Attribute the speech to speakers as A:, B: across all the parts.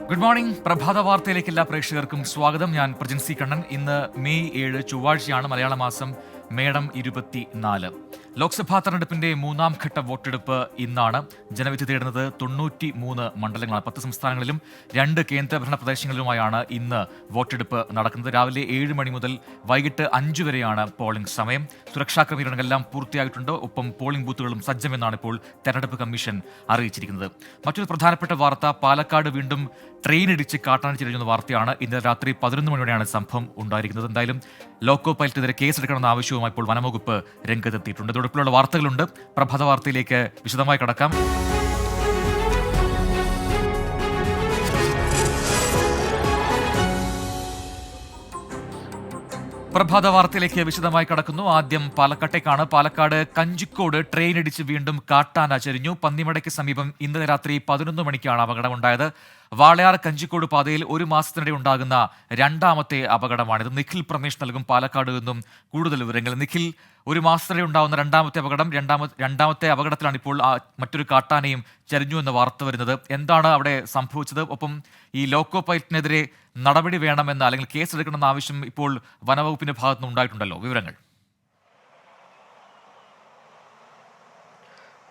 A: Good morning. പ്രഭാത വാർത്തയിലേക്ക് എല്ലാ പ്രേക്ഷകർക്കും സ്വാഗതം. ഞാൻ പ്രജിൻസി കണ്ണൻ. ഇന്ന് മെയ് 7 ചൊവ്വാഴ്ചയാണ്. മലയാള മാസം മേടം 24. ലോക്സഭാ തെരഞ്ഞെടുപ്പിന്റെ മൂന്നാം ഘട്ട വോട്ടെടുപ്പ് ഇന്നാണ്. ജനവിധി തേടുന്നത് 93 മണ്ഡലങ്ങളാണ്. 10 സംസ്ഥാനങ്ങളിലും 2 കേന്ദ്രഭരണ പ്രദേശങ്ങളിലുമായാണ് ഇന്ന് വോട്ടെടുപ്പ് നടക്കുന്നത്. രാവിലെ 7 മണി മുതൽ വൈകിട്ട് 5 വരെയാണ് പോളിംഗ് സമയം. സുരക്ഷാ ക്രമീകരണങ്ങളെല്ലാം പൂർത്തിയായിട്ടുണ്ട്. ഒപ്പം പോളിംഗ് ബൂത്തുകളും സജ്ജമെന്നാണ് ഇപ്പോൾ തെരഞ്ഞെടുപ്പ് കമ്മീഷൻ അറിയിച്ചിരിക്കുന്നത്. മറ്റൊരു പ്രധാനപ്പെട്ട വാർത്ത, പാലക്കാട് വീണ്ടും ട്രെയിൻ ഇടിച്ച് കാട്ടാനച്ചിരിഞ്ഞ വാർത്തയാണ്. ഇന്നലെ രാത്രി 11 മണിയോടെയാണ് സംഭവം ഉണ്ടായിരിക്കുന്നത്. എന്തായാലും ലോക്കോ പൈലറ്റിനെതിരെ കേസെടുക്കണമെന്ന ആവശ്യവുമായി ഇപ്പോൾ വനംവകുപ്പ് രംഗത്തെത്തിയിട്ടുണ്ട്. തൊടുപ്പിലുള്ള വാർത്തകളുണ്ട്. പ്രഭാത വാർത്തയിലേക്ക് വിശദമായി കടക്കാം. പ്രഭാത വാർത്തയിലേക്ക് വിശദമായി കടക്കുന്നു. ആദ്യം പാലക്കാട്ടേക്കാണ്. പാലക്കാട് കഞ്ചിക്കോട് ട്രെയിൻ ഇടിച്ച് വീണ്ടും കാട്ടാന ചരിഞ്ഞു. പന്നിമടയ്ക്ക് സമീപം ഇന്നലെ രാത്രി 11 മണിക്കാണ് അപകടമുണ്ടായത്. വാളയാർ കഞ്ചിക്കോട് പാതയിൽ ഒരു മാസത്തിനിടെ ഉണ്ടാകുന്ന രണ്ടാമത്തെ അപകടമാണിത്. നിഖിൽ പ്രമേഷ് നൽകും പാലക്കാട് നിന്നും കൂടുതൽ വിവരങ്ങൾ. നിഖിൽ, ഒരു മാസത്തിനിടെ ഉണ്ടാകുന്ന രണ്ടാമത്തെ അപകടം, രണ്ടാമത്തെ അപകടത്തിലാണ് ഇപ്പോൾ മറ്റൊരു കാട്ടാനയും ചരിഞ്ഞു എന്ന വാർത്ത വരുന്നത്. എന്താണ് അവിടെ സംഭവിച്ചത്? ഒപ്പം ഈ ലോക്കോ പൈലറ്റിനെതിരെ നടപടി വേണമെന്ന അല്ലെങ്കിൽ കേസെടുക്കണമെന്ന ആവശ്യം ഇപ്പോൾ വനവകുപ്പിന്റെ ഭാഗത്തുനിന്ന് ഉണ്ടായിട്ടുണ്ടല്ലോ. വിവരങ്ങൾ.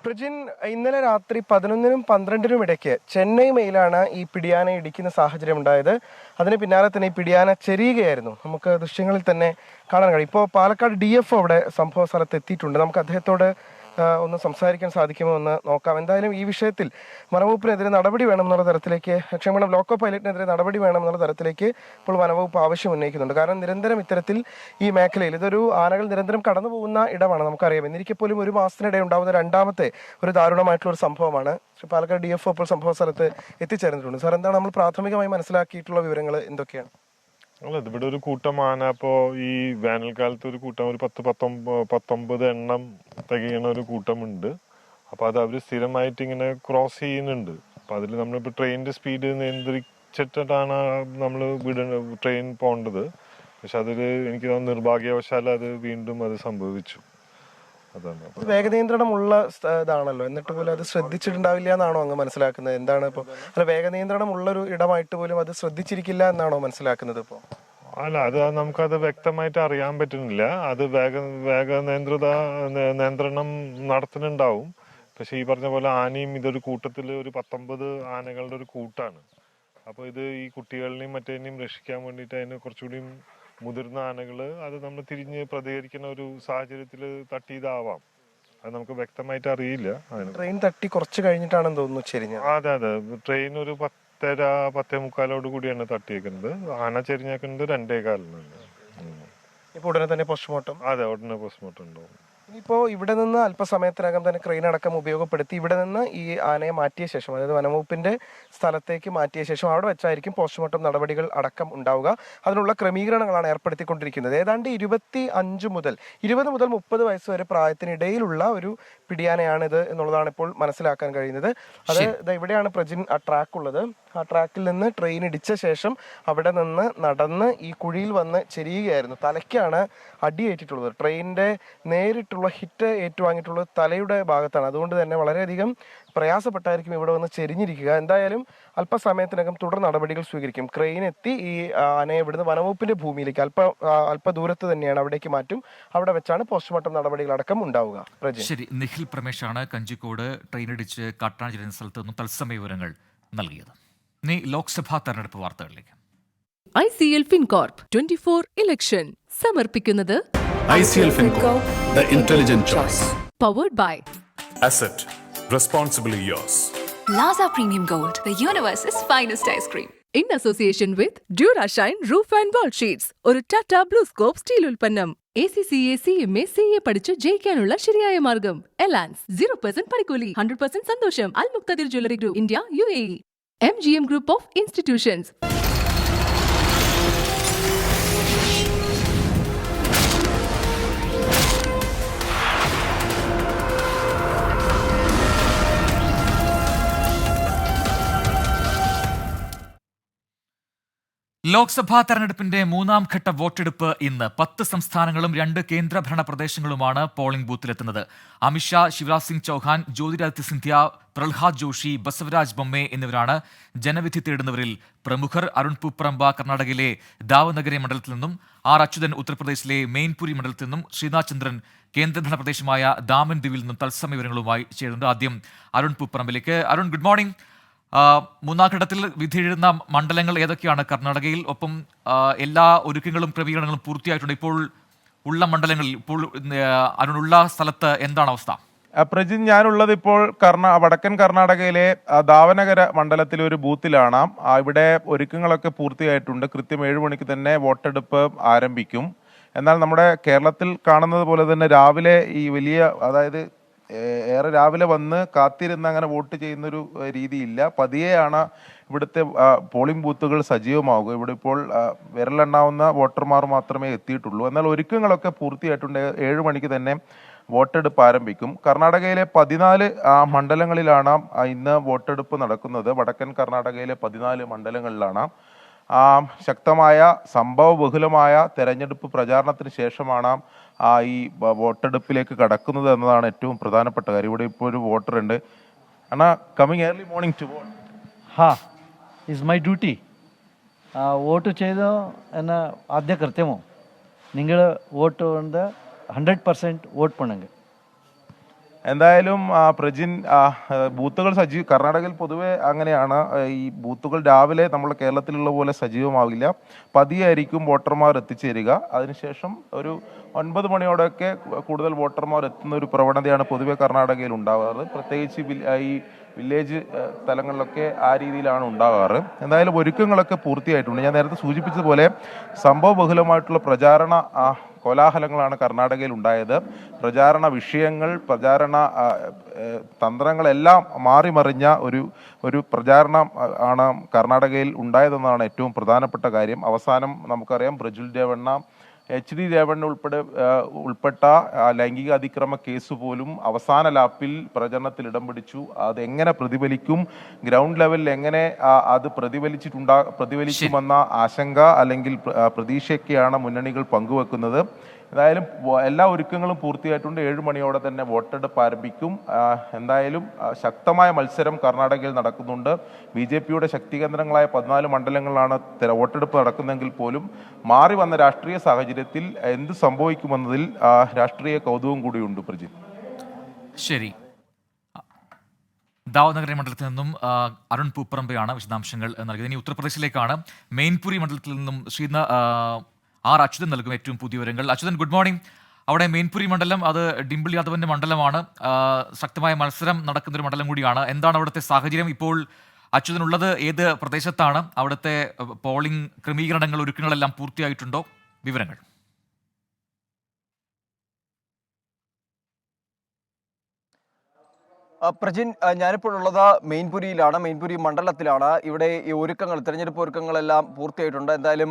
B: പ്രജിൻ, ഇന്നലെ രാത്രി 11-നും 12-നും ഇടയ്ക്ക് ചെന്നൈ മെയിലാണ് ഈ പിടിയാന ഇടിക്കുന്ന സാഹചര്യം ഉണ്ടായത്. അതിന് പിന്നാലെ തന്നെ ഈ പിടിയാന ചെരിയുകയായിരുന്നു. നമുക്ക് ദൃശ്യങ്ങളിൽ തന്നെ കാണാൻ കഴിയും. ഇപ്പോൾ പാലക്കാട് DFO അവിടെ സംഭവ സ്ഥലത്ത് എത്തിയിട്ടുണ്ട്. നമുക്ക് അദ്ദേഹത്തോട് ഒന്ന് സംസാരിക്കാൻ സാധിക്കുമോ എന്ന് നോക്കാം. എന്തായാലും ഈ വിഷയത്തിൽ വനവകുപ്പിനെതിരെ നടപടി വേണമെന്നുള്ള തരത്തിലേക്ക്, ലോക്കോ പൈലറ്റിനെതിരെ നടപടി വേണമെന്നുള്ള തരത്തിലേക്ക് ഇപ്പോൾ വനവകുപ്പ് ആവശ്യം ഉന്നയിക്കുന്നുണ്ട്. കാരണം നിരന്തരം ഇത്തരത്തിൽ ഈ മേഖലയിൽ ഇതൊരു ആനകൾ നിരന്തരം കടന്നു പോകുന്ന ഇടമാണ്, നമുക്കറിയാം. എന്നിരിക്കെ പോലും ഒരു മാസത്തിനിടെ ഉണ്ടാകുന്ന രണ്ടാമത്തെ ഒരു ദാരുണമായിട്ടുള്ള ഒരു സംഭവമാണ്. പാലക്കാട് DFO ഇപ്പോൾ സംഭവ സ്ഥലത്ത് എത്തിച്ചേർന്നിട്ടുണ്ട്. സാർ, എന്താണ് നമ്മൾ പ്രാഥമികമായി മനസ്സിലാക്കിയിട്ടുള്ള വിവരങ്ങൾ എന്തൊക്കെയാണ്?
C: അല്ല, ഇവിടെ ഒരു കൂട്ടം ആന ഇപ്പോ ഈ വേനൽക്കാലത്ത് ഒരു കൂട്ടം ഒരു 19 എണ്ണം തികയണ ഒരു കൂട്ടമുണ്ട്. അപ്പൊ അത് അവര് സ്ഥിരമായിട്ട് ഇങ്ങനെ ക്രോസ് ചെയ്യുന്നുണ്ട്. അപ്പൊ അതിൽ നമ്മളിപ്പോ ട്രെയിനിന്റെ സ്പീഡ് നിയന്ത്രിച്ചിട്ടാണ് നമ്മൾ ട്രെയിൻ പോകേണ്ടത്. പക്ഷെ അതില് എനിക്ക് തോന്നുന്നു നിർഭാഗ്യവശാൽ അത് വീണ്ടും അത് സംഭവിച്ചു. അതാണ്
B: വേഗനിയന്ത്രണമുള്ള ഇതാണല്ലോ, എന്നിട്ട് പോലും അത് ശ്രദ്ധിച്ചിട്ടുണ്ടാവില്ല എന്നാണോ അങ്ങ് മനസ്സിലാക്കുന്നത്? എന്താണ് ഇപ്പോൾ അല്ല, വേഗനിയന്ത്രണമുള്ള ഒരു ഇടമായിട്ട് പോലും അത് ശ്രദ്ധിച്ചിരിക്കില്ല എന്നാണോ മനസ്സിലാക്കുന്നത് ഇപ്പോൾ?
C: അല്ല, അത് നമുക്കത് വ്യക്തമായിട്ട് അറിയാൻ പറ്റുന്നില്ല. അത് നിയന്ത്രണം നടത്തുന്നുണ്ടാവും. പക്ഷെ ഈ പറഞ്ഞ പോലെ ആനയും ഇതൊരു കൂട്ടത്തില് ഒരു 19 ആനകളുടെ ഒരു കൂട്ടാണ്. അപ്പൊ ഇത് ഈ കുട്ടികളിനെയും മറ്റേനെയും രക്ഷിക്കാൻ വേണ്ടിയിട്ട് അതിന് കുറച്ചുകൂടി മുതിർന്ന ആനകള് അത് നമ്മൾ തിരിഞ്ഞ് പ്രതികരിക്കുന്ന ഒരു സാഹചര്യത്തിൽ തട്ടിയതാവാം. അത് നമുക്ക് വ്യക്തമായിട്ട് അറിയില്ല.
B: ട്രെയിൻ തട്ടി കുറച്ച് കഴിഞ്ഞിട്ടാണെന്ന് തോന്നുന്നു ചെരിഞ്ഞത്.
C: അതെ, ട്രെയിൻ ഒരു 10:30-10:45 കൂടിയാണ് തട്ടിയേക്കുന്നത്. ആന ചെരിഞ്ഞേക്കുന്നത് 2:15.
B: ഇപ്പൊ ഉടനെ തന്നെ പോസ്റ്റ്മോർട്ടം?
C: അതെ, ഉടനെ പോസ്റ്റ്മോർട്ടം ഉണ്ടാവും.
B: ഇപ്പോൾ ഇവിടെ നിന്ന് അല്പസമയത്തിനകം തന്നെ ക്രെയിൻ അടക്കം ഉപയോഗപ്പെടുത്തി ഇവിടെ നിന്ന് ഈ ആനയെ മാറ്റിയ ശേഷം, അതായത് വനംവകുപ്പിന്റെ സ്ഥലത്തേക്ക് മാറ്റിയ ശേഷം അവിടെ വെച്ചായിരിക്കും പോസ്റ്റ്മോർട്ടം നടപടികൾ അടക്കം ഉണ്ടാവുക. അതിനുള്ള ക്രമീകരണങ്ങളാണ് ഏർപ്പെടുത്തിക്കൊണ്ടിരിക്കുന്നത്. ഏതാണ്ട് 20 മുതൽ 30 വയസ്സ് വരെ പ്രായത്തിനിടയിലുള്ള ഒരു പിടിയാനയാണിത് എന്നുള്ളതാണ് ഇപ്പോൾ മനസ്സിലാക്കാൻ കഴിയുന്നത്. അത് ഇവിടെയാണ് പ്രജിൻ ആ ട്രാക്ക് ഉള്ളത്. ആ ട്രാക്കിൽ നിന്ന് ട്രെയിൻ ഇടിച്ച ശേഷം അവിടെ നിന്ന് നടന്ന് ഈ കുഴിയിൽ വന്ന് ചെരിയുകയായിരുന്നു. തലയ്ക്കാണ് അടിയേറ്റിട്ടുള്ളത്. ട്രെയിനിന്റെ നേരിട്ടുള്ള ഹിറ്റ് ഏറ്റുവാങ്ങിയിട്ടുള്ളത് തലയുടെ ഭാഗത്താണ്. അതുകൊണ്ട് തന്നെ വളരെയധികം പ്രയാസപ്പെട്ടായിരിക്കും ഇവിടെ വന്ന് ചെരിഞ്ഞിരിക്കുക. എന്തായാലും അല്പസമയത്തിനകം തുടർ നടപടികൾ സ്വീകരിക്കും. ക്രെയിൻ എത്തി ഈ ആനയെ ഇവിടുന്ന് വനംവകുപ്പിന്റെ ഭൂമിയിലേക്ക് അല്പ ദൂരത്ത് തന്നെയാണ്, അവിടേക്ക് മാറ്റും. അവിടെ വെച്ചാണ് പോസ്റ്റ്മോർട്ടം നടപടികളടക്കം ഉണ്ടാവുക.
A: ശരി, നിഖിൽ പ്രമേഷാണ് കഞ്ചിക്കോട് ട്രെയിൻ ഇടിച്ച് കാട്ടാന ചെരിഞ്ഞ സ്ഥലത്ത് നിന്നും തത്സമയ വിവരങ്ങൾ നൽകിയത്. ഇനി ലോക്സഭാ തെരഞ്ഞെടുപ്പ് വാർത്തകളിലേക്ക്.
D: ICL FinCorp 24 ഇലക്ഷൻ സമർപ്പിക്കുന്നത്
E: ICL FinCorp, the intelligent choice.
D: Powered by
E: Asset, responsibly yours.
F: Laza Premium Gold, the universe's finest ice cream.
D: in association with Durashine Roof and Wall Sheets. ഒരു ടാറ്റ ബ്ലൂസ്കോപ്പ് സ്റ്റീൽ ഉൽപ്പന്നം. ACCA CMA CA പഠിച്ച് ജയിക്കാനുള്ള ശരിയായ മാർഗം. എലാൻസ് 0% പണിക്കൂലി, 100% സന്തോഷം. Al Muqtadir jewellery group India UAE. MGM Group of Institutions.
A: Lok Sabha തെരഞ്ഞെടുപ്പിന്റെ മൂന്നാം ഘട്ട വോട്ടെടുപ്പ് ഇന്ന് 10 സംസ്ഥാനങ്ങളും 2 കേന്ദ്രഭരണ പ്രദേശങ്ങളുമാണ് പോളിംഗ് ബൂത്തിലെത്തുന്നത്. അമിത്ഷാ, ശിവരാജ് സിംഗ് ചൌഹാൻ, ജ്യോതിരാദിത്യ സിന്ധ്യ, പ്രഹ്ലാദ് ജോഷി, ബസവരാജ് ബൊമ്മെ എന്നിവരാണ് ജനവിധി തേടുന്നവരിൽ പ്രമുഖർ. അരുൺ പൂപ്പറമ്പ കർണാടകയിലെ ദാവനഗരെ മണ്ഡലത്തിൽ നിന്നും, ആർ അച്യുതൻ ഉത്തർപ്രദേശിലെ മെയിൻപുരി മണ്ഡലത്തിൽ നിന്നും, ശ്രീനാഥ് ചന്ദ്രൻ കേന്ദ്രഭരണ പ്രദേശമായ ദാമൻ ദിവിൽ നിന്നും തത്സമയ വിവരങ്ങളുമായി ചേരുന്നുണ്ട്. ആദ്യം അരുൺ പൂപ്പറമ്പിലേക്ക്. Arun, good morning. മൂന്നാം ഘട്ടത്തിൽ വിധിയെഴുതുന്ന മണ്ഡലങ്ങൾ ഏതൊക്കെയാണ് കർണാടകയിൽ? ഒപ്പം എല്ലാ ഒരുക്കങ്ങളും ക്രമീകരണങ്ങളും പൂർത്തിയായിട്ടുണ്ട്. ഇപ്പോൾ ഉള്ള മണ്ഡലങ്ങളിൽ, ഇപ്പോൾ അതിനുള്ള സ്ഥലത്ത് എന്താണ് അവസ്ഥ?
G: പ്രജിൻ, ഞാനുള്ളത് ഇപ്പോൾ വടക്കൻ കർണാടകയിലെ ദാവനഗര മണ്ഡലത്തിലെ ഒരു ബൂത്തിലാണ്. ഇവിടെ ഒരുക്കങ്ങളൊക്കെ പൂർത്തിയായിട്ടുണ്ട്. കൃത്യം 7 മണിക്ക് തന്നെ വോട്ടെടുപ്പ് ആരംഭിക്കും. എന്നാൽ നമ്മുടെ കേരളത്തിൽ കാണുന്നത് പോലെ തന്നെ രാവിലെ ഈ വലിയ, അതായത് ഏറെ രാവിലെ വന്ന് കാത്തിരുന്ന് അങ്ങനെ വോട്ട് ചെയ്യുന്നൊരു രീതിയില്ല. പതിയെയാണ് ഇവിടുത്തെ പോളിംഗ് ബൂത്തുകൾ സജീവമാകുക. ഇവിടെ ഇപ്പോൾ വിരലെണ്ണാവുന്ന വോട്ടർമാർ മാത്രമേ എത്തിയിട്ടുള്ളൂ. എന്നാൽ ഒരുക്കങ്ങളൊക്കെ പൂർത്തിയായിട്ടുണ്ട്. 7 മണിക്ക് തന്നെ വോട്ടെടുപ്പ് ആരംഭിക്കും. കർണാടകയിലെ 14 മണ്ഡലങ്ങളിലാണ് ഇന്ന് വോട്ടെടുപ്പ് നടക്കുന്നത്. വടക്കൻ കർണാടകയിലെ 14 മണ്ഡലങ്ങളിലാണ്. ശക്തമായ സംഭവബഹുലമായ തെരഞ്ഞെടുപ്പ് പ്രചാരണത്തിന് ശേഷമാണ് ഈ വോട്ടെടുപ്പിലേക്ക് കടക്കുന്നത് എന്നതാണ് ഏറ്റവും പ്രധാനപ്പെട്ട കാര്യം. ഇവിടെ ഇപ്പോൾ ഒരു വോട്ടർ ഉണ്ട്. അണ്ണാ, coming early morning to vote.
H: Is my duty. Vote ചെയ്ത് എന്ന ആദ്യ കൃത്യമോ നിങ്ങൾ വോട്ട് കൊണ്ട് 100% വോട്ട് பண்ணுங்க.
G: എന്തായാലും പ്രജിൻ, ബൂത്തുകൾ കർണാടകയിൽ പൊതുവെ അങ്ങനെയാണ്. ഈ ബൂത്തുകൾ രാവിലെ നമ്മുടെ കേരളത്തിലുള്ള പോലെ സജീവമാവില്ല. പതിയായിരിക്കും വോട്ടർമാർ എത്തിച്ചേരുക. അതിനുശേഷം ഒരു 9 മണിയോടെയൊക്കെ കൂടുതൽ വോട്ടർമാർ എത്തുന്ന ഒരു പ്രവണതയാണ് പൊതുവെ കർണാടകയിൽ ഉണ്ടാകാറ്. പ്രത്യേകിച്ച് ഈ വില്ലേജ് തലങ്ങളിലൊക്കെ ആ രീതിയിലാണ് ഉണ്ടാകാറ്. എന്തായാലും ഒരുക്കങ്ങളൊക്കെ പൂർത്തിയായിട്ടുണ്ട്. ഞാൻ നേരത്തെ സൂചിപ്പിച്ചതുപോലെ സംഭവബഹുലമായിട്ടുള്ള പ്രചാരണ കോലാഹലങ്ങളാണ് കർണാടകയിൽ ഉണ്ടായത്. പ്രചാരണ വിഷയങ്ങൾ, പ്രചാരണ തന്ത്രങ്ങളെല്ലാം മാറിമറിഞ്ഞ ഒരു പ്രചാരണം ആണ് കർണാടകയിൽ ഉണ്ടായതെന്നാണ് ഏറ്റവും പ്രധാനപ്പെട്ട കാര്യം. അവസാനം നമുക്കറിയാം, പ്രജ്വൽ രേവണ്ണ, HD രേവണ്ണ ഉൾപ്പെട്ട ലൈംഗിക അതിക്രമ കേസ് പോലും അവസാന ലാപ്പിൽ പ്രചരണത്തിൽ ഇടം പിടിച്ചു. അത് എങ്ങനെ പ്രതിഫലിക്കും, ഗ്രൗണ്ട് ലെവലിൽ എങ്ങനെ അത് പ്രതിഫലിക്കുമെന്ന ആശങ്ക അല്ലെങ്കിൽ പ്രതീക്ഷയൊക്കെയാണ് മുന്നണികൾ പങ്കുവെക്കുന്നത്. എന്തായാലും എല്ലാ ഒരുക്കങ്ങളും പൂർത്തിയായിട്ടുണ്ട്. 7 മണിയോടെ തന്നെ വോട്ടെടുപ്പ് ആരംഭിക്കും. എന്തായാലും ശക്തമായ മത്സരം കർണാടകയിൽ നടക്കുന്നുണ്ട്. BJPയുടെ ശക്തി കേന്ദ്രങ്ങളായ 14 മണ്ഡലങ്ങളിലാണ് വോട്ടെടുപ്പ് നടക്കുന്നതെങ്കിൽ പോലും മാറി വന്ന രാഷ്ട്രീയ സാഹചര്യത്തിൽ എന്ത് സംഭവിക്കുമെന്നതിൽ രാഷ്ട്രീയ കൗതുകം കൂടിയുണ്ട്. പ്രജിൻ,
A: ശരി. ദാവനഗര മണ്ഡലത്തിൽ നിന്നും അരുൺ പൂപ്പറമ്പയാണ് വിശദാംശങ്ങൾ നൽകിയത്. ഇനി ഉത്തർപ്രദേശിലേക്കാണ്. മെയിൻപുരി മണ്ഡലത്തിൽ നിന്നും ആർ അച്യുതൻ നൽകും ഏറ്റവും പുതിയ വിവരങ്ങൾ. Achuthan, good morning. അവിടെ മെയിൻപുരി മണ്ഡലം, അത് ഡിംപിൾ യാദവിന്റെ മണ്ഡലമാണ്. ശക്തമായ മത്സരം നടക്കുന്നൊരു മണ്ഡലം കൂടിയാണ്. എന്താണ് അവിടുത്തെ സാഹചര്യം? ഇപ്പോൾ അച്യുതനുള്ളത് ഏത് പ്രദേശത്താണ്? അവിടുത്തെ പോളിംഗ് ക്രമീകരണങ്ങൾ, ഒരുക്കങ്ങളെല്ലാം പൂർത്തിയായിട്ടുണ്ടോ? വിവരങ്ങൾ.
I: പ്രജിൻ, ഞാനിപ്പോൾ ഉള്ളത് മെയിൻപുരിയിലാണ്, മെയിൻപുരി മണ്ഡലത്തിലാണ്. ഇവിടെ ഈ തെരഞ്ഞെടുപ്പ് ഒരുക്കങ്ങളെല്ലാം പൂർത്തിയായിട്ടുണ്ട്. എന്തായാലും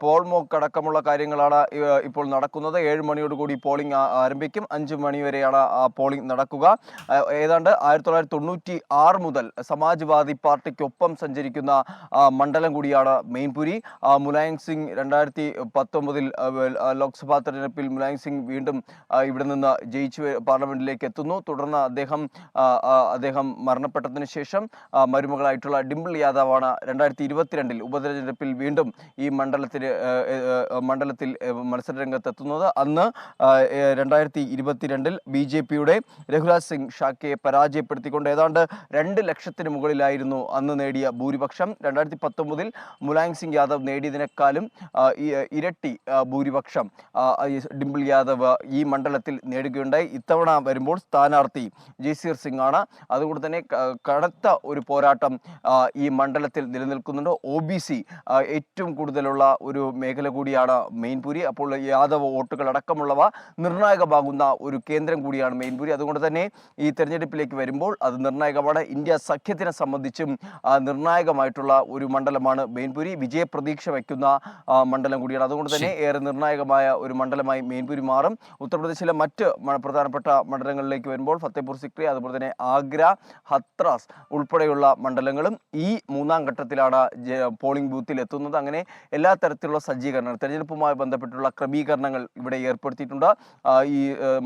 I: പോൾ മോക്ക് അടക്കമുള്ള കാര്യങ്ങളാണ് ഇപ്പോൾ നടക്കുന്നത്. 7 മണിയോടുകൂടി പോളിംഗ് ആരംഭിക്കും. 5 മണി വരെയാണ് പോളിംഗ് നടക്കുക. ഏതാണ്ട് 1996 മുതൽ സമാജ്വാദി പാർട്ടിക്കൊപ്പം സഞ്ചരിക്കുന്ന മണ്ഡലം കൂടിയാണ് മെയിൻപുരി. മുലായം സിംഗ് 2019 ലോക്സഭാ തെരഞ്ഞെടുപ്പിൽ മുലായം സിംഗ് വീണ്ടും ഇവിടെ നിന്ന് ജയിച്ച് പാർലമെന്റിലേക്ക് എത്തുന്നു. തുടർന്ന് അദ്ദേഹം മരണപ്പെട്ടതിന് ശേഷം മരുമകളായിട്ടുള്ള ഡിംപിൾ യാദവാണ് 2022 ഉപതെരഞ്ഞെടുപ്പിൽ വീണ്ടും ഈ മണ്ഡലത്തിൽ മത്സരരംഗത്തെത്തുന്നത്. അന്ന് 2022 BJPയുടെ രഘുരാജ് സിംഗ് ഷാക്കയെ പരാജയപ്പെടുത്തിക്കൊണ്ട് ഏതാണ്ട് 2 ലക്ഷത്തിന് മുകളിലായിരുന്നു അന്ന് നേടിയ ഭൂരിപക്ഷം. 2019 മുലായം സിംഗ് യാദവ് നേടിയതിനേക്കാളും ഇരട്ടി ഭൂരിപക്ഷം ഡിംപിൾ യാദവ് ഈ മണ്ഡലത്തിൽ നേടുകയുണ്ടായി. ഇത്തവണ വരുമ്പോൾ സ്ഥാനാർത്ഥി ജയ്സീർ സിംഗ് ആണ്. അതുകൊണ്ട് തന്നെ കടുത്ത ഒരു പോരാട്ടം ഈ മണ്ഡലത്തിൽ നിലനിൽക്കുന്നുണ്ട്. OBC ഏറ്റവും കൂടുതലുള്ള ഒരു മേഖല കൂടിയാണ് മെയിൻപുരി. അപ്പോൾ യാദവ് വോട്ടുകൾ അടക്കമുള്ളവ നിർണായകമാകുന്ന ഒരു കേന്ദ്രം കൂടിയാണ് മെയിൻപുരി. അതുകൊണ്ട് തന്നെ ഈ തെരഞ്ഞെടുപ്പിലേക്ക് വരുമ്പോൾ അത് നിർണായകമാണ്. ഇന്ത്യ സഖ്യത്തിനെ സംബന്ധിച്ചും നിർണായകമായിട്ടുള്ള ഒരു മണ്ഡലമാണ് മെയിൻപുരി. വിജയപ്രതീക്ഷ വയ്ക്കുന്ന മണ്ഡലം കൂടിയാണ്. അതുകൊണ്ട് തന്നെ ഏറെ നിർണായകമായ ഒരു മണ്ഡലമായി മെയിൻപുരി മാറും. ഉത്തർപ്രദേശിലെ മറ്റ് പ്രധാനപ്പെട്ട മണ്ഡലങ്ങളിലേക്ക് വരുമ്പോൾ ഫത്തേപൂർ സിക്രി, അതുപോലെ തന്നെ ആഗ്ര, ഹത്രാസ് ഉൾപ്പെടെയുള്ള മണ്ഡലങ്ങളും ഈ മൂന്നാം ഘട്ടത്തിലാണ് പോളിംഗ് ബൂത്തിൽ എത്തുന്നത്. അങ്ങനെ എല്ലാ തരത്തിലുള്ള സജ്ജീകരണങ്ങൾ, തെരഞ്ഞെടുപ്പുമായി ബന്ധപ്പെട്ടുള്ള ക്രമീകരണങ്ങൾ ഇവിടെ ഏർപ്പെടുത്തിയിട്ടുണ്ട്. ഈ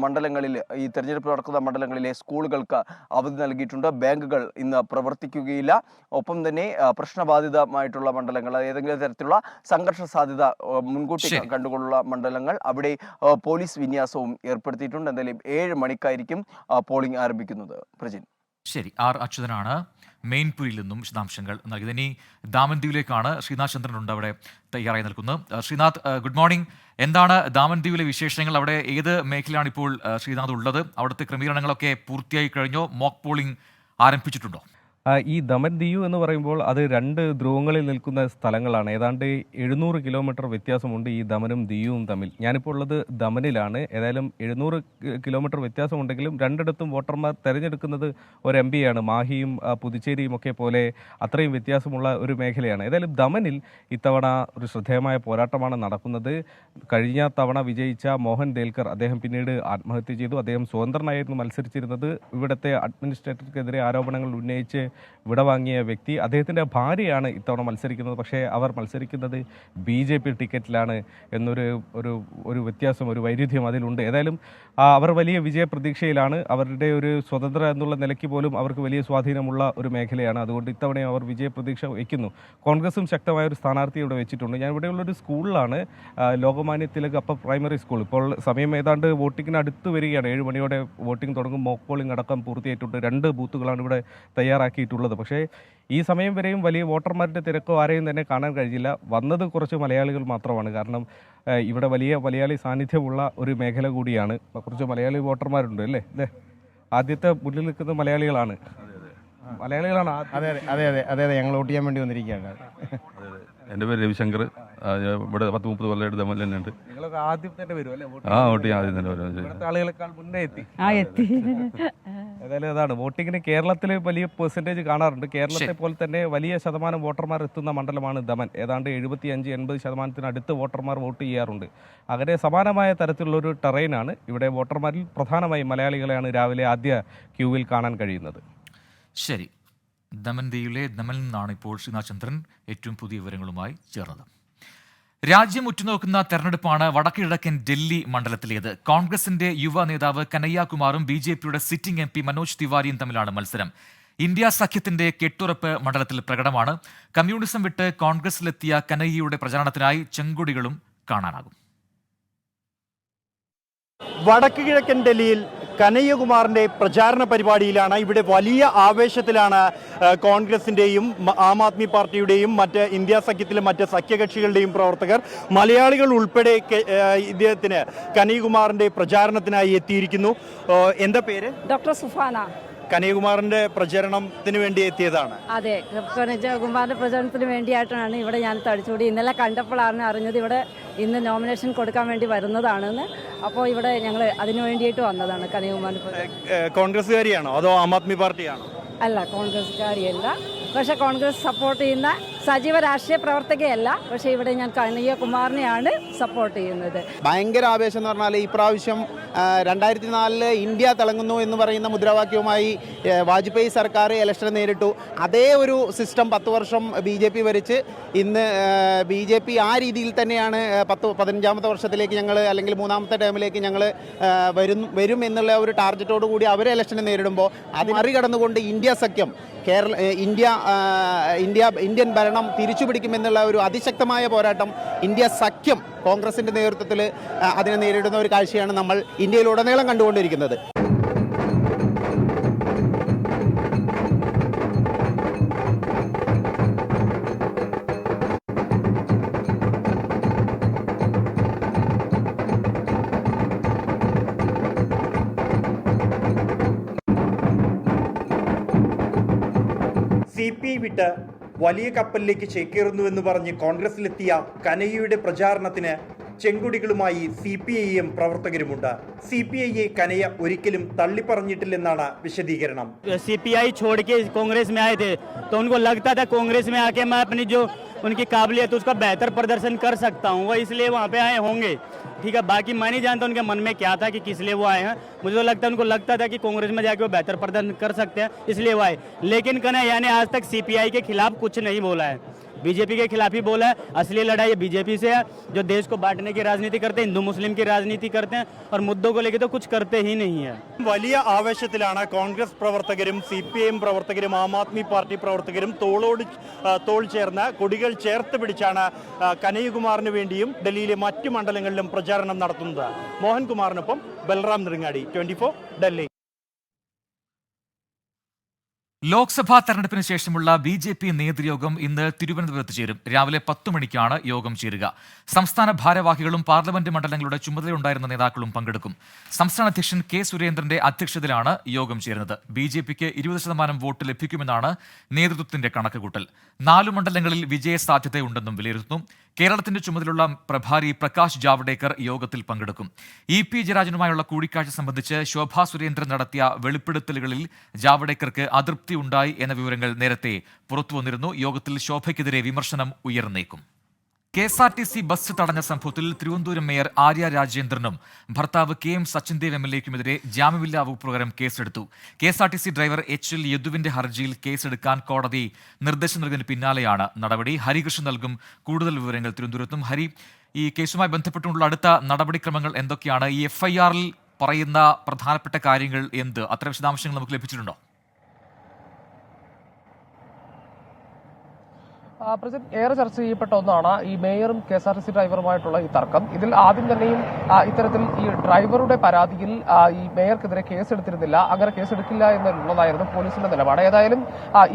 I: മണ്ഡലങ്ങളിൽ, ഈ തെരഞ്ഞെടുപ്പ് നടക്കുന്ന മണ്ഡലങ്ങളിലെ സ്കൂളുകൾക്ക് അവധി നൽകിയിട്ടുണ്ട്. ബാങ്കുകൾ ഇന്ന് പ്രവർത്തിക്കുകയില്ല. ഒപ്പം തന്നെ പ്രശ്നബാധിതമായിട്ടുള്ള മണ്ഡലങ്ങൾ, ഏതെങ്കിലും തരത്തിലുള്ള സംഘർഷ സാധ്യത മുൻകൂട്ടി കണ്ടുകൊണ്ടുള്ള മണ്ഡലങ്ങൾ, അവിടെ പോലീസ് വിന്യാസവും ഏർപ്പെടുത്തിയിട്ടുണ്ട്. എന്തായാലും 7 മണിക്കായിരിക്കും പോളിംഗ് ആരംഭിക്കുന്നത്. പ്രജിൻ.
A: ശരി, ആർ അച്യുതനാണ് മെയിൻപുരിയിൽ നിന്നും വിശദാംശങ്ങൾ നൽകിയത്. ഇനി ദാമൻദ്വീപിലേക്കാണ് ശ്രീനാഥ് ചന്ദ്രൻ ഉണ്ട് അവിടെ തയ്യാറായി നിൽക്കുന്നത്. Srinath, good morning. എന്താണ് ദാമൻദ്വീപിലെ വിശേഷങ്ങൾ? അവിടെ ഏത് മേഖലയാണ് ഇപ്പോൾ ശ്രീനാഥ് ഉള്ളത്? അവിടുത്തെ ക്രമീകരണങ്ങളൊക്കെ പൂർത്തിയായി കഴിഞ്ഞോ? മോക്ക് പോളിംഗ് ആരംഭിച്ചിട്ടുണ്ടോ?
J: ഈ ദമൻ ദിയു എന്ന് പറയുമ്പോൾ അത് 2 ധ്രുവങ്ങളിൽ നിൽക്കുന്ന സ്ഥലങ്ങളാണ്. ഏതാണ്ട് 700 കിലോമീറ്റർ വ്യത്യാസമുണ്ട് ഈ ദമനും ദിയുവും തമ്മിൽ. ഞാനിപ്പോൾ ഉള്ളത് ദമനിലാണ്. ഏതായാലും 700 കിലോമീറ്റർ വ്യത്യാസമുണ്ടെങ്കിലും രണ്ടിടത്തും വോട്ടർമാർ തിരഞ്ഞെടുക്കുന്നത് ഒരു MP-യാണ്. മാഹിയും പുതുച്ചേരിയും ഒക്കെ പോലെ അത്രയും വ്യത്യാസമുള്ള ഒരു മേഖലയാണ്. ഏതായാലും ദമനിൽ ഇത്തവണ ഒരു ശ്രദ്ധേയമായ പോരാട്ടമാണ് നടക്കുന്നത്. കഴിഞ്ഞ തവണ വിജയിച്ച മോഹൻ ദേൽക്കർ, അദ്ദേഹം പിന്നീട് ആത്മഹത്യ ചെയ്തു. അദ്ദേഹം സ്വതന്ത്രനായിരുന്നു മത്സരിച്ചിരുന്നത്. ഇവിടുത്തെ അഡ്മിനിസ്ട്രേറ്റർക്കെതിരെ ആരോപണങ്ങൾ ഉന്നയിച്ച് വിടവാങ്ങിയ വ്യക്തി. അദ്ദേഹത്തിൻ്റെ ഭാര്യയാണ് ഇത്തവണ മത്സരിക്കുന്നത്. പക്ഷേ അവർ മത്സരിക്കുന്നത് BJP ടിക്കറ്റിലാണ് എന്നൊരു വ്യത്യാസം, ഒരു വൈരുദ്ധ്യം അതിലുണ്ട്. ഏതായാലും അവർ വലിയ വിജയ പ്രതീക്ഷയിലാണ്. അവരുടെ ഒരു സ്വതന്ത്ര എന്നുള്ള നിലയ്ക്ക് പോലും അവർക്ക് വലിയ സ്വാധീനമുള്ള ഒരു മേഖലയാണ്. അതുകൊണ്ട് ഇത്തവണയും അവർ വിജയ പ്രതീക്ഷ വയ്ക്കുന്നു. കോൺഗ്രസും ശക്തമായ ഒരു സ്ഥാനാർത്ഥി ഇവിടെ വെച്ചിട്ടുണ്ട്. ഞാൻ ഇവിടെയുള്ളൊരു സ്കൂളിലാണ്, Lokmanya Tilak upper primary school. ഇപ്പോൾ സമയം ഏതാണ്ട് വോട്ടിങ്ങിന് അടുത്ത് വരികയാണ്. 7 മണിയോടെ വോട്ടിംഗ് തുടങ്ങും. മോക്ക് പോളിംഗ് അടക്കം പൂർത്തിയായിട്ടുണ്ട്. 2 ബൂത്തുകളാണ് ഇവിടെ തയ്യാറാക്കിയിട്ടുള്ളത്. പക്ഷേ ഈ സമയം വരെയും വലിയ വോട്ടർമാരുടെ തിരക്കോ ആരെയും തന്നെ കാണാൻ കഴിഞ്ഞില്ല. വന്നത് കുറച്ച് മലയാളികൾ മാത്രമാണ്. കാരണം ഇവിടെ വലിയ മലയാളി സാന്നിധ്യമുള്ള ഒരു മേഖല കൂടിയാണ്. കുറച്ച് മലയാളി വോട്ടർമാരുണ്ട് അല്ലേ? ആദ്യത്തെ മുന്നിൽ നിൽക്കുന്ന മലയാളികളാണ്.
K: അതെ ഞങ്ങൾ വോട്ട് ചെയ്യാൻ വേണ്ടി വന്നിരിക്കുകയാണ്.
L: എൻ്റെ പേര് രവിശങ്കർ. ഇവിടെ 10-30 കൊല്ലമായിട്ട് ദമനിൽ തന്നെ ഉണ്ട്.
J: ആദ്യം തന്നെ വരും അല്ലേ?
L: വോട്ട് ചെയ്യാൻ ആദ്യം തന്നെ വരും.
J: ആളുകളെക്കാൾ മുന്നേ എത്തി. ഏതായാലും അതാണ് വോട്ടിങ്ങിന് കേരളത്തിൽ വലിയ പെർസെൻറ്റേജ് കാണാറുണ്ട്. കേരളത്തെ പോലെ തന്നെ വലിയ ശതമാനം വോട്ടർമാർ എത്തുന്ന മണ്ഡലമാണ് ദമൻ. ഏതാണ്ട് 75-80% അടുത്ത് വോട്ടർമാർ വോട്ട് ചെയ്യാറുണ്ട്. അങ്ങനെ സമാനമായ തരത്തിലുള്ളൊരു ടെറൈനാണ് ഇവിടെ. വോട്ടർമാരിൽ പ്രധാനമായും മലയാളികളെയാണ് രാവിലെ ആദ്യ ക്യൂവിൽ കാണാൻ കഴിയുന്നത്.
A: ശരി, ദമനിൽ നിന്നാണ് ഇപ്പോൾ ശ്രീനാഥ് ചന്ദ്രൻ ഏറ്റവും പുതിയ വിവരങ്ങളുമായി ചേർന്നത്. രാജ്യം ഉറ്റുനോക്കുന്ന തെരഞ്ഞെടുപ്പാണ് വടക്കുകിഴക്കൻ ഡൽഹി മണ്ഡലത്തിലേത്. കോൺഗ്രസിന്റെ യുവ നേതാവ് കനയ്യകുമാറും BJPയുടെ സിറ്റിംഗ് MP മനോജ് തിവാരിയും തമ്മിലാണ് മത്സരം. ഇന്ത്യ സഖ്യത്തിന്റെ കെട്ടുറപ്പ് മണ്ഡലത്തിൽ പ്രകടമാണ്. കമ്മ്യൂണിസം വിട്ട് കോൺഗ്രസിലെത്തിയ കനയ്യയുടെ പ്രചാരണത്തിനായി ചെങ്കൊടികളും കാണാനാകും.
K: വടക്ക് കിഴക്കൻ ഡൽഹിയിൽ കനയ്യകുമാറിൻ്റെ പ്രചാരണ പരിപാടിയിലാണ്. ഇവിടെ വലിയ ആവേശത്തിലാണ് കോൺഗ്രസിൻ്റെയും ആം ആദ്മി പാർട്ടിയുടെയും മറ്റ് ഇന്ത്യ സഖ്യത്തിലെ മറ്റ് സഖ്യകക്ഷികളുടെയും പ്രവർത്തകർ, മലയാളികൾ ഉൾപ്പെടെ ഇദ്ദേഹത്തിന് കനയ്യകുമാറിൻ്റെ പ്രചാരണത്തിനായി എത്തിയിരിക്കുന്നു. എന്താ പേര്?
M: ഡോക്ടർ സുഫാന.
K: കനയ്യകുമാറിന്റെ പ്രചരണത്തിന് വേണ്ടി എത്തിയതാണ്.
M: അതെ, കനയ്യകുമാറിന്റെ പ്രചരണത്തിന് വേണ്ടിയിട്ടാണ് ഇവിടെ ഞാൻ തടിച്ചുകൂടി. ഇന്നലെ കണ്ടപ്പോഴാണ് അറിഞ്ഞത് ഇവിടെ ഇന്ന് നോമിനേഷൻ കൊടുക്കാൻ വേണ്ടി വരുന്നതാണെന്ന്. അപ്പോൾ ഇവിടെ ഞങ്ങൾ അതിനു വേണ്ടിയിട്ട് വന്നതാണ്. കനയ്യകുമാറിന്
K: കോൺഗ്രസ്സുകാരിയാണോ അതോ ആം ആദ്മി പാർട്ടിയാണോ?
M: അല്ല, കോൺഗ്രസ്സുകാരിയല്ല. പക്ഷേ കോൺഗ്രസ് സപ്പോർട്ട് ചെയ്യുന്ന സജീവ രാഷ്ട്രീയ പ്രവർത്തകയല്ല. പക്ഷേ ഇവിടെ ഞാൻ കനയ്യകുമാറിനെയാണ് സപ്പോർട്ട് ചെയ്യുന്നത്.
K: ഭയങ്കര ആവേശം എന്ന് പറഞ്ഞാൽ ഈ പ്രാവശ്യം 2004 ഇന്ത്യ തിളങ്ങുന്നു എന്ന് പറയുന്ന മുദ്രാവാക്യവുമായി വാജ്പേയി സർക്കാർ ഇലക്ഷൻ നേരിട്ടു. അതേ ഒരു സിസ്റ്റം 10 വർഷം BJP ഭരിച്ച് ഇന്ന് BJP ആ രീതിയിൽ തന്നെയാണ് 15ാമത്തെ വർഷത്തിലേക്ക് ഞങ്ങൾ, അല്ലെങ്കിൽ 3ാമത്തെ ടേമിലേക്ക് ഞങ്ങൾ വരും എന്നുള്ള ഒരു ടാർഗറ്റോട് കൂടി അവർ ഇലക്ഷനെ നേരിടുമ്പോൾ അത് മറികടന്നുകൊണ്ട് ഇന്ത്യ സഖ്യം ഇന്ത്യൻ ഭരണം തിരിച്ചുപിടിക്കുമെന്നുള്ള ഒരു അതിശക്തമായ പോരാട്ടം ഇന്ത്യ സഖ്യം കോൺഗ്രസിൻ്റെ നേതൃത്വത്തിൽ അതിനെ നേരിടുന്ന ഒരു കാഴ്ചയാണ് നമ്മൾ ഇന്ത്യയിലുടനീളം കണ്ടുകൊണ്ടിരിക്കുന്നത്. CPI വിട്ട് വലിയ കപ്പലിലേക്ക് ചേക്കേറുന്നുവെന്ന് പറഞ്ഞ് കോൺഗ്രസിലെത്തിയ കനയ്യയുടെ പ്രചാരണത്തിന് ചെങ്കൊടികളുമായി CPIM പ്രവർത്തകരുമുണ്ട്. CPIയെ കനയ്യ ഒരിക്കലും തള്ളിപ്പറഞ്ഞിട്ടില്ലെന്നാണ് വിശദീകരണം.
N: CPI छोड़ के कांग्रेस में आए थे तो उनको लगता था कांग्रेस में आके मैं अपनी जो उनकी काबिलियत उसका बेहतर प्रदर्शन कर सकता हूँ, वो इसलिए वहाँ पे आए होंगे। ठीक है, बाकी मैं नहीं जानता उनके मन में क्या था कि किस लिए वो आए हैं। मुझे तो लगता है उनको लगता था कि कांग्रेस में जाके वो बेहतर प्रदर्शन कर सकते हैं, इसलिए वो आए। लेकिन कन्हैया ने आज तक सीपीआई के खिलाफ कुछ नहीं बोला है, बीजेपी के खिलाफ ही बोला है। असली लड़ाई बीजेपी से है, जो देश को बांटने की राजनीति करते हैं, हिंदू मुस्लिम की राजनीति करते हैं और मुद्दों को लेकर तो कुछ करते ही नहीं है।
O: വലിയ ആവേശത്തിലാണ് കോൺഗ്രസ് പ്രവർത്തകരും CPIM പ്രവർത്തകരും ആം ആദ്മി പാർട്ടി പ്രവർത്തകരും തോൾ ചേർന്ന് കൊടികൾ ചേർത്ത് പിടിച്ചാണ് കനയ്യകുമാറിന് വേണ്ടിയും ഡൽഹിയിലെ മറ്റു മണ്ഡലങ്ങളിലും പ്രചാരണം നടത്തുന്നത്. മോഹൻകുമാറിനൊപ്പം ബൽറാം നെടുങ്ങാടി, 24 ഡൽഹി.
A: ലോക്സഭാ തെരഞ്ഞെടുപ്പിന് ശേഷമുള്ള BJP നേതൃയോഗം ഇന്ന് തിരുവനന്തപുരത്ത് ചേരും. രാവിലെ 10 മണിക്കാണ് യോഗം ചേരുക. സംസ്ഥാന ഭാരവാഹികളും പാർലമെന്റ് മണ്ഡലങ്ങളുടെ ചുമതലയുണ്ടായിരുന്ന നേതാക്കളും പങ്കെടുക്കും. സംസ്ഥാന അധ്യക്ഷൻ K. സുരേന്ദ്രന്റെ അധ്യക്ഷതയിലാണ് യോഗം ചേരുന്നത്. BJPക്ക് 20% വോട്ട് ലഭിക്കുമെന്നാണ് നേതൃത്വത്തിന്റെ കണക്കുകൂട്ടൽ. 4 മണ്ഡലങ്ങളിൽ വിജയ സാധ്യതയുണ്ടെന്നും വിലയിരുത്തുന്നു. കേരളത്തിന്റെ ചുമതലയുള്ള പ്രഭാരി പ്രകാശ് ജാവ്ദേക്കർ യോഗത്തിൽ പങ്കെടുക്കും. EP ജയരാജനുമായുള്ള കൂടിക്കാഴ്ച സംബന്ധിച്ച് ശോഭാ സുരേന്ദ്രൻ നടത്തിയ വെളിപ്പെടുത്തലുകളിൽ ജാവ്ദേക്കർക്ക് അതൃപ്തി ഉണ്ടായി എന്ന വിവരങ്ങൾ നേരത്തെ പുറത്തുവന്നിരുന്നു. യോഗത്തിൽ ശോഭയ്ക്കെതിരെ വിമർശനം ഉയർന്നേക്കും. KSRTC ബസ് തടഞ്ഞ സംഭവത്തിൽ തിരുവനന്തപുരം മേയർ ആര്യ രാജേന്ദ്രനും ഭർത്താവ് KM സച്ചിൻദേവ് MLAക്കുമെതിരെ ജാമ്യമില്ലാ വകുപ്പ് പ്രകാരം കേസെടുത്തു. KSRTC ഡ്രൈവർ HL യദുവിന്റെ ഹർജിയിൽ കേസെടുക്കാൻ കോടതി നിർദ്ദേശം നൽകിയതിന് പിന്നാലെയാണ് നടപടി. ഹരികൃഷ്ണൻ നൽകും കൂടുതൽ വിവരങ്ങൾ തിരുവനന്തപുരത്തും. ഹരി, ഈ കേസുമായി ബന്ധപ്പെട്ടുള്ള അടുത്ത നടപടിക്രമങ്ങൾ എന്തൊക്കെയാണ്? ഈ FIRൽ പറയുന്ന പ്രധാനപ്പെട്ട കാര്യങ്ങൾ എന്ത്? അത്തരം വിശദാംശങ്ങൾ നമുക്ക് ലഭിച്ചിട്ടുണ്ടോ?
B: ഏറെ ചർച്ച ചെയ്യപ്പെട്ട ഒന്നാണ് ഈ മേയറും KSRTC ഡ്രൈവറുമായിട്ടുള്ള ഈ തർക്കം. ഇതിൽ ആദ്യം തന്നെയും ഇത്തരത്തിൽ ഈ ഡ്രൈവറുടെ പരാതിയിൽ ഈ മേയർക്കെതിരെ കേസെടുത്തിരുന്നില്ല, അങ്ങനെ കേസെടുക്കില്ല എന്നുള്ളതായിരുന്നു പോലീസിന്റെ നിലപാട്. ഏതായാലും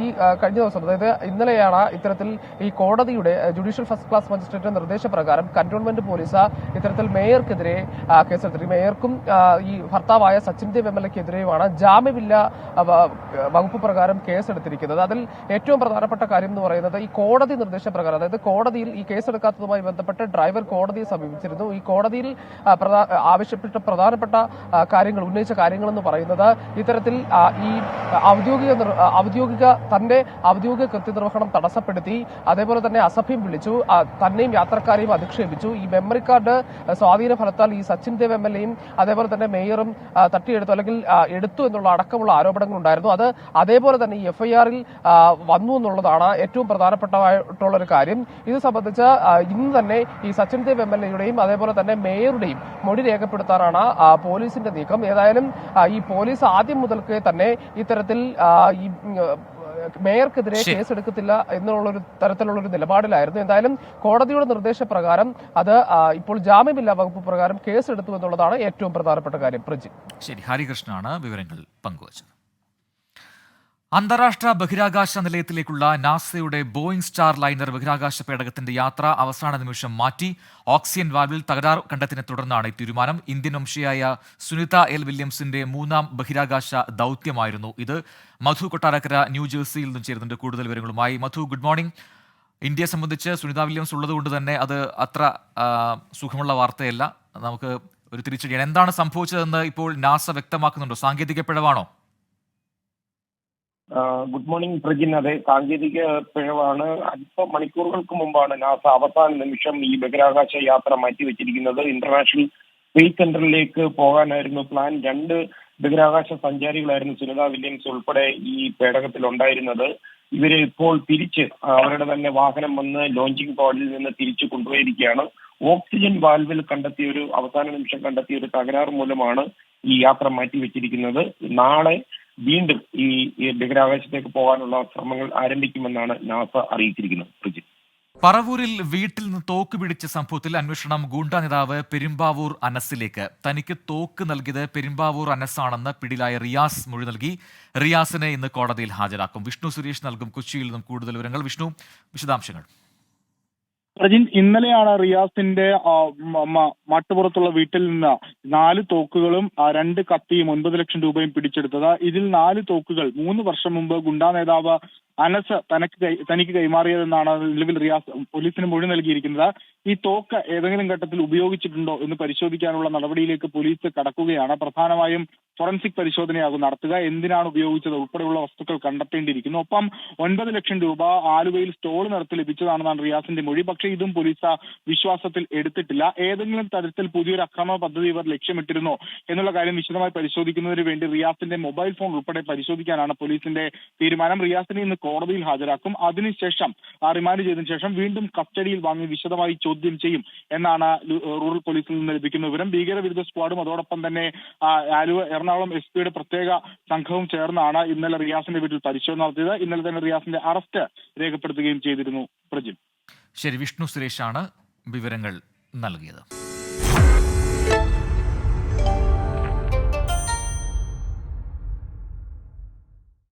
B: ഈ കഴിഞ്ഞ ദിവസം, അതായത് ഇന്നലെയാണ് ഇത്തരത്തിൽ ഈ കോടതിയുടെ ജുഡീഷ്യൽ ഫസ്റ്റ് ക്ലാസ് മജിസ്ട്രേറ്റ് നിർദ്ദേശപ്രകാരം കന്റോൺമെന്റ് പോലീസ് ഇത്തരത്തിൽ മേയർക്കെതിരെ കേസെടുത്തിട്ട് മേയർക്കും ഈ ഭർത്താവായ സച്ചിൻദേവ് MLAക്കെതിരെയുമാണ് ജാമ്യമില്ല വകുപ്പ് പ്രകാരം കേസെടുത്തിരിക്കുന്നത്. അതിൽ ഏറ്റവും പ്രധാനപ്പെട്ട കാര്യം എന്ന് പറയുന്നത് ഈ കോടതി നിർദ്ദേശപ്രകാരം, അതായത് കോടതിയിൽ ഈ കേസെടുക്കാത്തതുമായി ബന്ധപ്പെട്ട് ഡ്രൈവർ കോടതിയെ സമീപിച്ചിരുന്നു. ഈ കോടതിയിൽ ആവശ്യപ്പെട്ട പ്രധാനപ്പെട്ട കാര്യങ്ങൾ, ഉന്നയിച്ച കാര്യങ്ങൾ എന്ന് പറയുന്നത് ഇത്തരത്തിൽ ഈ തന്റെ ഔദ്യോഗിക കൃത്യനിർവഹണം തടസ്സപ്പെടുത്തി, അതേപോലെ തന്നെ അസഭ്യം വിളിച്ചു, തന്നെയും യാത്രക്കാരെയും അധിക്ഷേപിച്ചു. ഈ മെമ്മറി കാർഡ് സ്വാധീന ഫലത്താൽ ഈ സച്ചിൻദേവ് MLAയും അതേപോലെ തന്നെ മേയറും തട്ടിയെടുത്തു അല്ലെങ്കിൽ എടുത്തു എന്നുള്ള അടക്കമുള്ള ആരോപണങ്ങൾ ഉണ്ടായിരുന്നു. അത് അതേപോലെ തന്നെ ഈ FIRൽ വന്നു എന്നുള്ളതാണ് ഏറ്റവും പ്രധാനപ്പെട്ട ുള്ളൊരു കാര്യം. ഇത് സംബന്ധിച്ച് ഇന്ന് തന്നെ ഈ സച്ചിൻദേവ് MLAയുടെയും അതേപോലെ തന്നെ മേയറുടെയും മൊഴി രേഖപ്പെടുത്താനാണ് പോലീസിന്റെ നീക്കം. ഏതായാലും ഈ പോലീസ് ആദ്യം മുതൽക്കേ തന്നെ ഇത്തരത്തിൽ ഈ മേയർക്കെതിരെ കേസെടുക്കത്തില്ല എന്നുള്ളൊരു തരത്തിലുള്ളൊരു നിലപാടിലായിരുന്നു. എന്തായാലും കോടതിയുടെ നിർദ്ദേശപ്രകാരം അത് ഇപ്പോൾ ജാമ്യമില്ലാ വകുപ്പ് പ്രകാരം കേസെടുത്തു എന്നുള്ളതാണ് ഏറ്റവും പ്രധാനപ്പെട്ട കാര്യം. പ്രജി,
A: ശരി, ഹരികൃഷ്ണനാണ് വിവരങ്ങൾ പങ്കുവച്ചത്. അന്താരാഷ്ട്ര ബഹിരാകാശ നിലയത്തിലേക്കുള്ള നാസയുടെ ബോയിംഗ് സ്റ്റാർ ലൈനർ ബഹിരാകാശ പേടകത്തിന്റെ യാത്ര അവസാന നിമിഷം മാറ്റി. ഓക്സിജൻ വാൽവിൽ തകരാർ കണ്ടെത്തിനെ തുടർന്നാണ് ഈ തീരുമാനം. ഇന്ത്യൻ വംശീയായ സുനിത L. വില്യംസിന്റെ 3ാം ബഹിരാകാശ ദൗത്യമായിരുന്നു ഇത്. മധു കൊട്ടാരക്കര ന്യൂജേഴ്സിയിൽ നിന്നും ചേരുന്നുണ്ട് കൂടുതൽ വിവരങ്ങളുമായി. മധു, ഗുഡ് മോർണിംഗ്. ഇന്ത്യയെ സംബന്ധിച്ച് സുനിത വില്യംസ് ഉള്ളതുകൊണ്ട് തന്നെ അത് അത്ര സുഖമുള്ള വാർത്തയല്ല. നമുക്ക് ഒരു തിരിച്ചടിയാണ്. എന്താണ് സംഭവിച്ചതെന്ന് ഇപ്പോൾ നാസ വ്യക്തമാക്കുന്നുണ്ടോ? സാങ്കേതിക പിഴവാണോ?
P: Good morning Prajin. അതെ, സാങ്കേതിക പിഴവാണ്. അല്പ മണിക്കൂറുകൾക്ക് മുമ്പാണ് നാസ അവസാന നിമിഷം ഈ ബഹിരാകാശ യാത്ര മാറ്റിവെച്ചിരിക്കുന്നത്. ഇന്റർനാഷണൽ സ്പേസ് സെന്ററിലേക്ക് പോകാനായിരുന്നു പ്ലാൻ. 2 ബഹിരാകാശ സഞ്ചാരികളായിരുന്നു സുനിത വില്യംസ് ഉൾപ്പെടെ ഈ പേടകത്തിൽ ഉണ്ടായിരുന്നത്. ഇവരെ ഇപ്പോൾ തിരിച്ച് അവരുടെ തന്നെ വാഹനം വന്ന് ലോഞ്ചിങ് പാഡിൽ നിന്ന് തിരിച്ചു കൊണ്ടുപോയിരിക്കുകയാണ്. ഓക്സിജൻ വാൽവിൽ അവസാന നിമിഷം കണ്ടെത്തിയ ഒരു തകരാർ മൂലമാണ് ഈ യാത്ര മാറ്റിവെച്ചിരിക്കുന്നത്. നാളെ വീണ്ടും ഈ ബഹിരാകാശത്തേക്ക് പോകാനുള്ള ശ്രമങ്ങൾ ആരംഭിക്കുമെന്നാണ് നാസ അറിയിച്ചിരിക്കുന്നത്.
A: പറവൂരിൽ വീട്ടിൽ നിന്ന് തോക്ക് പിടിച്ച സംഭവത്തിൽ അന്വേഷണം ഗൂണ്ടാ നേതാവ് പെരുമ്പാവൂർ അനസിലേക്ക്. തനിക്ക് തോക്ക് നൽകിയത് പെരുമ്പാവൂർ അനസാണെന്ന് പിടിയിലായ റിയാസ് മൊഴി നൽകി. റിയാസിനെ ഇന്ന് കോടതിയിൽ ഹാജരാക്കും. വിഷ്ണു സുരേഷ് നൽകും കൊച്ചിയിൽ നിന്നും കൂടുതൽ വിവരങ്ങൾ. വിഷ്ണു, വിശദാംശങ്ങൾ.
Q: പ്രജിൻ, ഇന്നലെയാണ് റിയാസിന്റെ മട്ടുപുറത്തുള്ള വീട്ടിൽ നിന്ന് 4 തോക്കുകളും 2 കത്തിയും 9 ലക്ഷം രൂപയും പിടിച്ചെടുത്തത്. ഇതിൽ 4 തോക്കുകൾ 3 വർഷം മുമ്പ് ഗുണ്ടാ നേതാവ് അനസ് തനിക്ക് കൈമാറിയതെന്നാണ് നിലവിൽ റിയാസ് പോലീസിന് മൊഴി നൽകിയിരിക്കുന്നത്. ഈ തോക്ക് ഏതെങ്കിലും ഘട്ടത്തിൽ ഉപയോഗിച്ചിട്ടുണ്ടോ എന്ന് പരിശോധിക്കാനുള്ള നടപടിയിലേക്ക് പോലീസ് കടക്കുകയാണ്. പ്രധാനമായും ഫോറൻസിക് പരിശോധനയാകും നടത്തുക. എന്തിനാണ് ഉപയോഗിച്ചത് ഉൾപ്പെടെയുള്ള വസ്തുക്കൾ കണ്ടെത്തേണ്ടിയിരിക്കുന്നു. ഒപ്പം 9 ലക്ഷം രൂപ ആലുവയിൽ സ്റ്റോൾ നടത്തി ലഭിച്ചതാണെന്നാണ് റിയാസിന്റെ മൊഴി. പക്ഷേ ഇതും പോലീസ് വിശ്വാസത്തിൽ എടുത്തിട്ടില്ല. ഏതെങ്കിലും തരത്തിൽ പുതിയൊരു അക്രമ പദ്ധതി ഇവർ ലക്ഷ്യമിട്ടിരുന്നോ എന്നുള്ള കാര്യം വിശദമായി പരിശോധിക്കുന്നതിന് വേണ്ടി റിയാസിന്റെ മൊബൈൽ ഫോൺ ഉൾപ്പെടെ പരിശോധിക്കാനാണ് പോലീസിന്റെ തീരുമാനം. റിയാസിനെ ഇന്ന് കോടതിയിൽ ഹാജരാക്കും. അതിനുശേഷം റിമാൻഡ് ചെയ്തതിനു ശേഷം വീണ്ടും കസ്റ്റഡിയിൽ വാങ്ങി വിശദമായി ചോദ്യം ചെയ്യും എന്നാണ് റൂറൽ പോലീസിൽ നിന്ന് ലഭിക്കുന്ന വിവരം. ഭീകരവിരുദ്ധ സ്ക്വാഡും അതോടൊപ്പം തന്നെ ആലുവ എറണാകുളം SP പ്രത്യേക സംഘവും ചേർന്നാണ് ഇന്നലെ റിയാസിന്റെ വീട്ടിൽ പരിശോധന നടത്തിയത്. ഇന്നലെ തന്നെ റിയാസിന്റെ അറസ്റ്റ് രേഖപ്പെടുത്തുകയും ചെയ്തിരുന്നു. പ്രജിൻ.
A: ശരി, വിഷ്ണു സുരേഷാണ് വിവരങ്ങൾ നൽകിയത്.